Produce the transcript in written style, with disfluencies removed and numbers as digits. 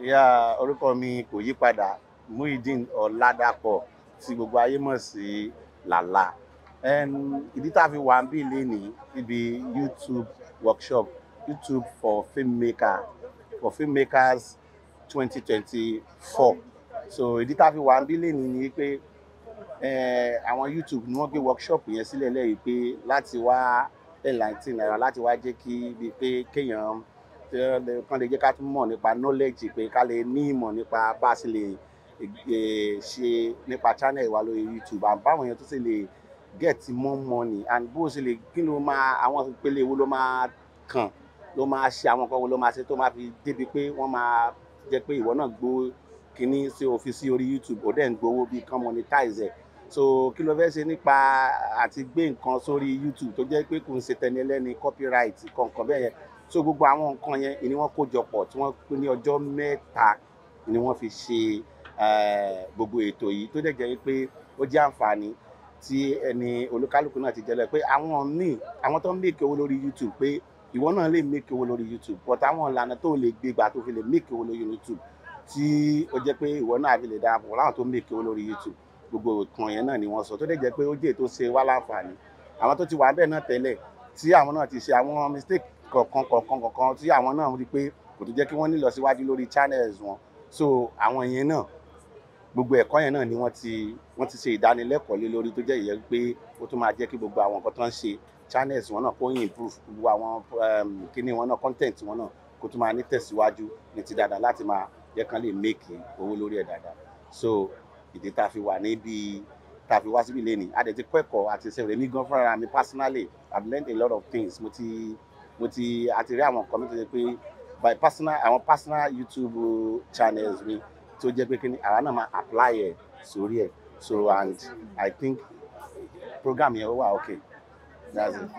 Ya orúkọ mi kò yí padà, Muideen Ọládàpọ̀ tí gbogbo ayé mọ̀ sí Lala. Ìdí tá a fi wà ń bí lénìí níbi YouTube workshop, YouTube for filmmakers 2024. So ìdí tá a fi wà ń bí lénìí ni pé àwọn YouTube ni wọ́n gbé workshop yẹn sílẹ̀ lẹ́yìn pé láti wá enlighten náírà, láti wá jẹ́ kí bíi pé kéèyàn kán lè jẹ́ ká tún mọ̀ nípa knowledge, pé ká lè ní ìmọ̀ nípa bá a ṣe lè ṣe nípa channel wa lórí YouTube, and báwọn èèyàn tó ṣe lè get more money, and bó ṣe lè kí ló máa àwọn ìpele wo ló máa kàn, ló máa ṣe àwọn nǹkan wo ló máa ṣe tó máa fi débi pé wọ́n máa jẹ́ pé ìwọ náà gbó kíní sí òfin sí orí YouTube, ó dẹ̀ ń gbowó bí kan monetize ẹ̀. So kí ló fẹ́ ṣe nípa àti gbé nǹkan sórí YouTube tó jẹ́ pé kò ń ṣe tẹni ẹlẹ́ni copyright kọ̀ọ̀kan bẹ́ẹ̀ yẹn. So gbogbo àwọn nǹkan yẹn ni wọ́n kó jọ pọ̀ tí wọ́n pín ní ọjọ́ mẹ́ta ni wọ́n fi ṣe gbogbo ètò yìí, tó dẹ̀ jẹ́ pé ó jẹ́ àǹfààní tí ẹni olúkálùkù náà ti jẹ́ lọ pé àwọn tó ń make owó lórí YouTube, pé ìwọ náà lè make owó lórí YouTube, but àwọn ìlànà tó lè gbé gbà tó fi lè make owó lórí YouTube tí ó jẹ́ pé ìwọ náà fi lè darapọ̀ láwọn tó make owó lórí YouTube, gbogbo nǹkan yẹn náà ni wọ́n sọ, tó dẹ̀ jẹ́ pé ó jẹ́ ètò ṣe wá láǹfààní. Àwọn tó ti wà bẹ́ẹ̀ náà tẹ́lẹ̀ tí àwọn náà ti ṣe àwọn mistake kọ̀ọ̀kan tí àwọn náà rí pé kò tó jẹ́ kí wọ́n ní lọ síwájú lórí channels wọn. So àwọn yẹn náà gbogbo ẹ̀kọ́ yẹn náà ni wọ́n ti ṣe ìdánilẹ́kọ̀ọ́ lé lórí, tó jẹ́ ìyẹn pé ó tún máa jẹ́ kí gbogbo àwọn nǹkan tó ń ṣe channels wọn náà kó improve, gbogbo àwọn kíní wọn náà content wọn náà kó tún máa ní tẹ̀síwájú ní ti dáadáa láti máa jẹ́ kán lè make owó lórí ẹ̀ dáadáa. So ìdí tá a fi wà níbi tá a fi wá síbí lénìí, a dẹ̀ ti kọ́ ẹ̀kọ́ àti ṣe rèmí gan fúnra mi personally, I've learned a lot of things. àti rí àwọn nǹkan mi tó jẹ́ pé àwọn personal YouTube channels mi tó jẹ́ pé kí ni àwa náà máa apply ẹ̀ sórí ẹ̀. So and I think program yẹn ó wà okay. That's it.